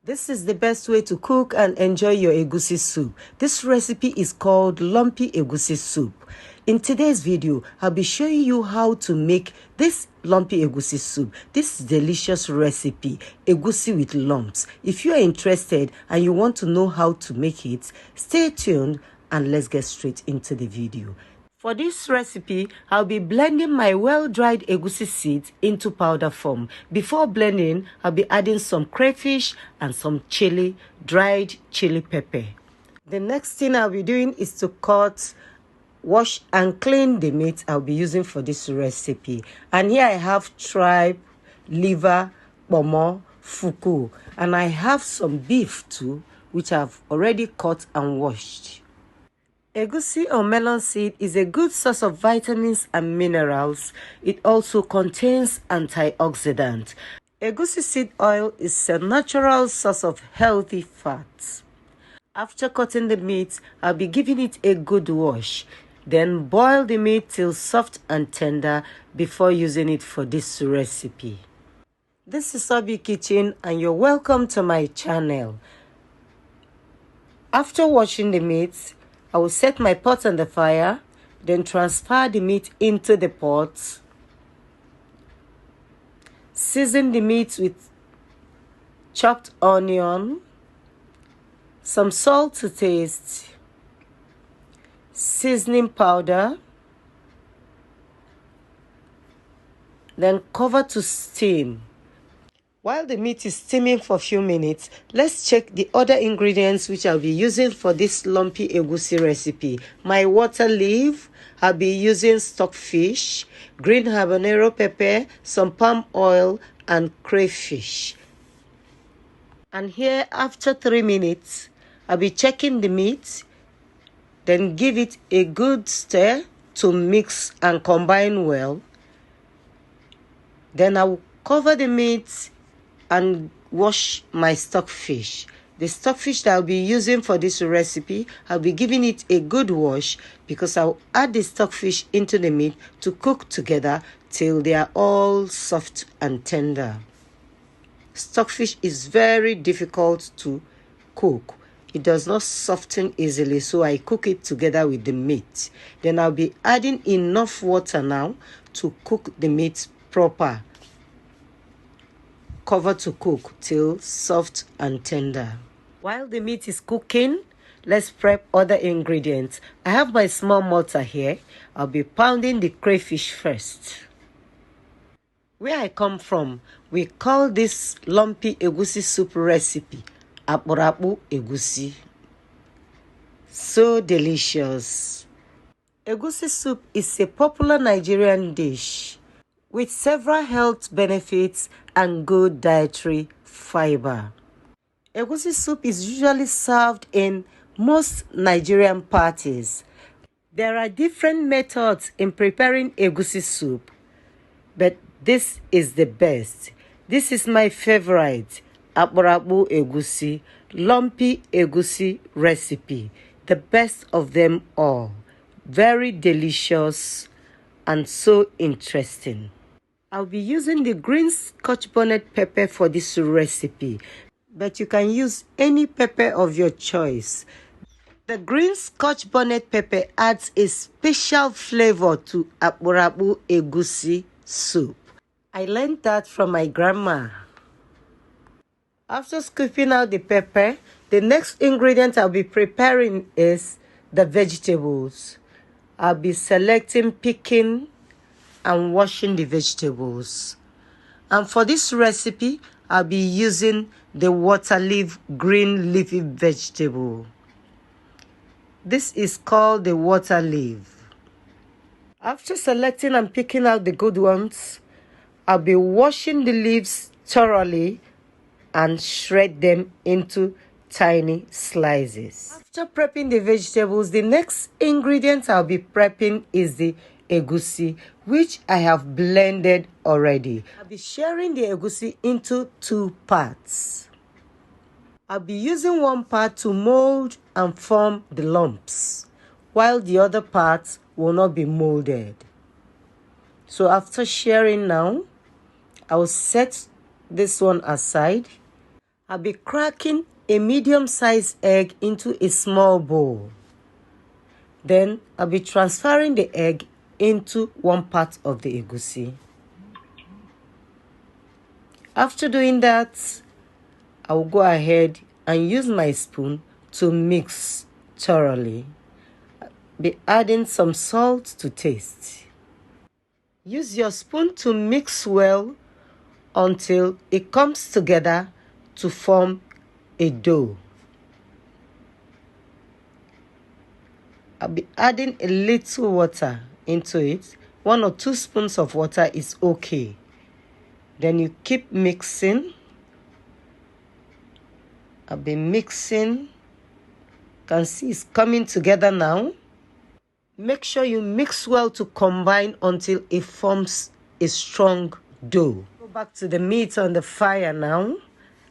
This is the best way to cook and enjoy your egusi soup. This recipe is called Lumpy Egusi soup. In today's video, I'll be showing you how to make this lumpy egusi soup. This delicious recipe, egusi with lumps. If you are interested and you want to know how to make it, stay tuned and let's get straight into the video. For this recipe, I'll be blending my well-dried egusi seeds into powder form. Before blending, I'll be adding some crayfish and some chili, dried chili pepper. The next thing I'll be doing is to cut, wash and clean the meat I'll be using for this recipe. And here I have tripe, liver, pomo, fuku, and I have some beef too, which I've already cut and washed. Egusi or melon seed is a good source of vitamins and minerals. It also contains antioxidants. Egusi seed oil is a natural source of healthy fats. After cutting the meat, I'll be giving it a good wash. Then boil the meat till soft and tender before using it for this recipe. This is Obi Kitchen and you're welcome to my channel. After washing the meat, I will set my pot on the fire, then transfer the meat into the pot. Season the meat with chopped onion, some salt to taste, seasoning powder, then cover to steam. While the meat is steaming for a few minutes, let's check the other ingredients which I'll be using for this lumpy egusi recipe. My water leaf, I'll be using stockfish, green habanero pepper, some palm oil, and crayfish. And here, after 3 minutes, I'll be checking the meat, then give it a good stir to mix and combine well. Then I'll cover the meat and wash my stockfish. The stockfish that I'll be using for this recipe, I'll be giving it a good wash because I'll add the stockfish into the meat to cook together till they are all soft and tender. Stockfish is very difficult to cook. It does not soften easily, so I cook it together with the meat. Then I'll be adding enough water now to cook the meat proper. Cover to cook till soft and tender. While the meat is cooking, let's prep other ingredients. I have my small mortar here. I'll be pounding the crayfish first. Where I come from, we call this lumpy egusi soup recipe Akporakpo Egusi. So delicious. Egusi soup is a popular Nigerian dish with several health benefits and good dietary fiber. Egusi soup is usually served in most Nigerian parties. There are different methods in preparing egusi soup, but this is the best. This is my favorite, Akporakpo Egusi, Lumpy Egusi recipe. The best of them all. Very delicious and so interesting. I'll be using the green Scotch bonnet pepper for this recipe, but you can use any pepper of your choice. The green Scotch bonnet pepper adds a special flavor to Akporakpo Egusi soup. I learned that from my grandma. After scooping out the pepper, the next ingredient I'll be preparing is the vegetables. I'll be selecting, picking, and washing the vegetables. And for this recipe, I'll be using the water leaf green leafy vegetable. This is called the water leaf. After selecting and picking out the good ones, I'll be washing the leaves thoroughly and shred them into tiny slices. After prepping the vegetables, the next ingredient I'll be prepping is the egusi, which I have blended already. I'll be sharing the egusi into 2 parts. I'll be using one part to mold and form the lumps, while the other parts will not be molded. So after sharing now, I will set this one aside I'll be cracking a medium-sized egg into a small bowl. Then I'll be transferring the egg into one part of the egusi. After doing that, I will go ahead and use my spoon to mix thoroughly. Be adding some salt to taste. Use your spoon to mix well until it comes together to form a dough. I'll be adding a little water into it. 1 or 2 spoons of water is okay. Then you keep mixing. I'll be mixing. You can see it's coming together now. Make sure you mix well to combine until it forms a strong dough. Go back to the meat on the fire now.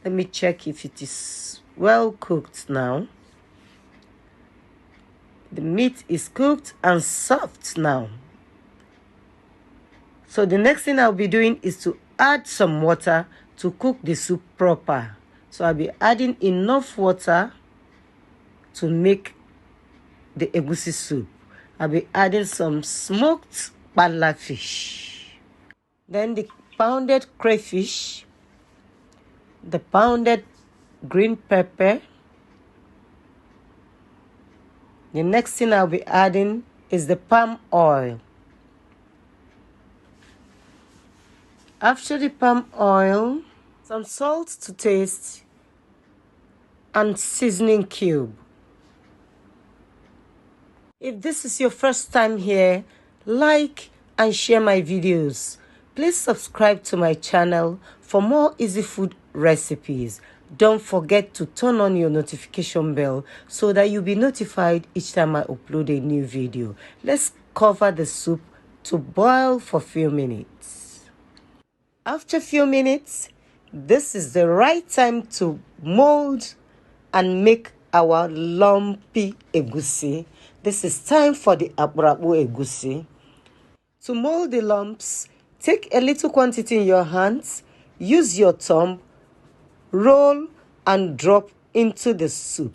Let me check if it is well cooked now. The meat is cooked and soft now. So the next thing I'll be doing is to add some water to cook the soup proper. So I'll be adding enough water to make the egusi soup. I'll be adding some smoked bala fish. Then the pounded crayfish, the pounded green pepper. The next thing I'll be adding is the palm oil. After the palm oil, some salt to taste and seasoning cube. If this is your first time here, like and share my videos. Please subscribe to my channel for more easy food recipes. Don't forget to turn on your notification bell so that you'll be notified each time I upload a new video. Let's cover the soup to boil for a few minutes. After a few minutes, this is the right time to mold and make our lumpy egusi. This is time for the abrabu egusi. To mold the lumps, take a little quantity in your hands, use your thumb, roll and drop into the soup.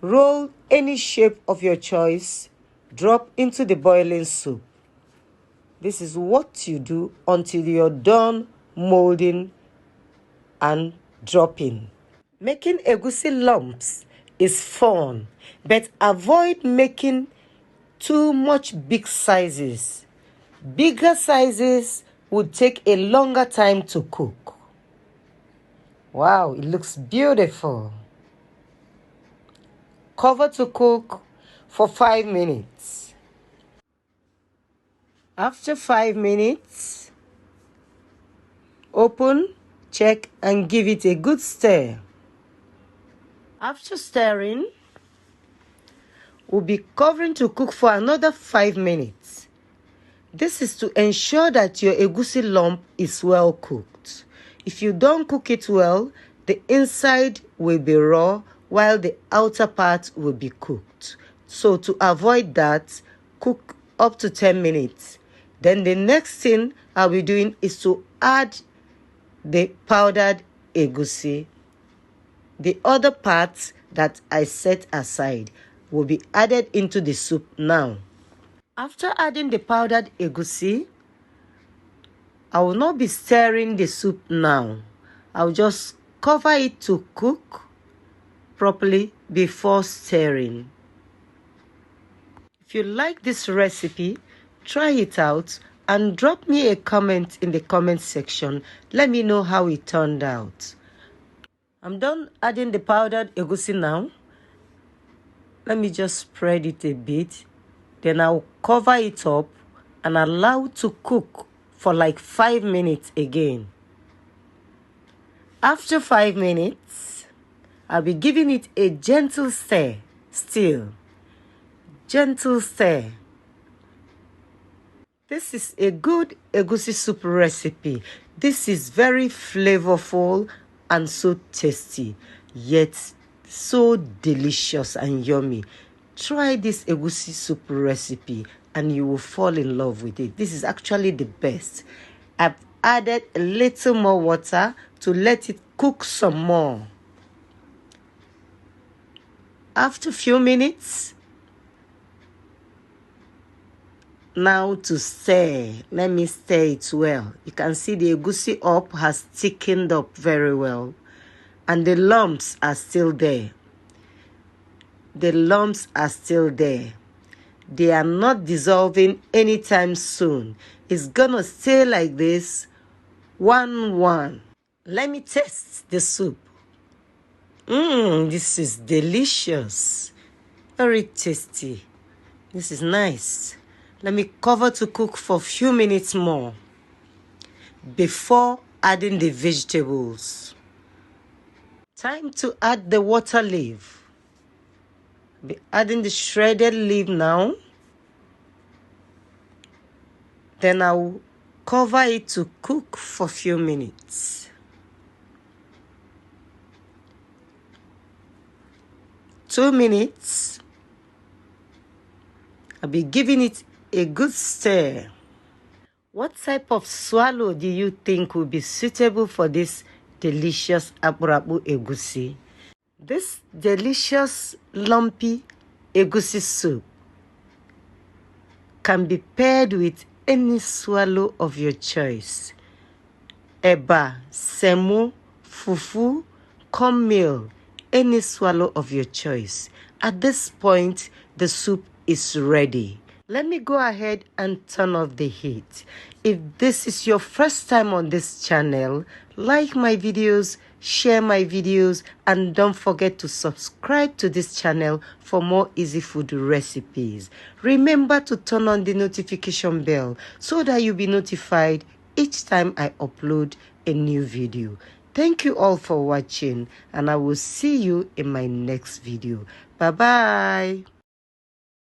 Roll any shape of your choice, drop into the boiling soup. This is what you do until you're done molding and dropping. Making egusi lumps is fun, but avoid making too much big sizes. Bigger sizes would take a longer time to cook. Wow, it looks beautiful. Cover to cook for 5 minutes. After 5 minutes, open, check and give it a good stir. After stirring, we'll be covering to cook for another 5 minutes. This is to ensure that your egusi lump is well cooked. If you don't cook it well, the inside will be raw while the outer part will be cooked. So to avoid that, cook up to 10 minutes. Then the next thing I'll be doing is to add the powdered egusi. The other parts that I set aside will be added into the soup now. After adding the powdered egusi, I will not be stirring the soup now. I'll just cover it to cook properly before stirring. If you like this recipe, try it out and drop me a comment in the comment section. Let me know how it turned out. I'm done adding the powdered egusi now. Let me just spread it a bit. Then I'll cover it up and allow it to cook for like 5 minutes again. After 5 minutes, I'll be giving it a gentle stir. Still, gentle stir. This is a good egusi soup recipe. This is very flavorful and so tasty, yet so delicious and yummy. Try this egusi soup recipe and you will fall in love with it. This is actually the best. I've added a little more water to let it cook some more. After a few minutes, now to stir. Let me stir it well. You can see the egusi up has thickened up very well. And the lumps are still there. The lumps are still there. They are not dissolving anytime soon. It's gonna stay like this, 1-1. Let me taste the soup. This is delicious. Very tasty. This is nice. Let me cover to cook for a few minutes more before adding the vegetables. Time to add the water leaf. Be adding the shredded leaf now. Then I'll cover it to cook for a few minutes. 2 minutes. I'll be giving it a good stir. What type of swallow do you think will be suitable for this delicious akpụrụakpụ egusi? This delicious lumpy egusi soup can be paired with any swallow of your choice. Eba, semo, fufu, cornmeal, any swallow of your choice. At this point, the soup is ready. Let me go ahead and turn off the heat. If this is your first time on this channel, like my videos, share my videos, and don't forget to subscribe to this channel for more easy food recipes. Remember to turn on the notification bell so that you'll be notified each time I upload a new video. Thank you all for watching, and I will see you in my next video. Bye-bye.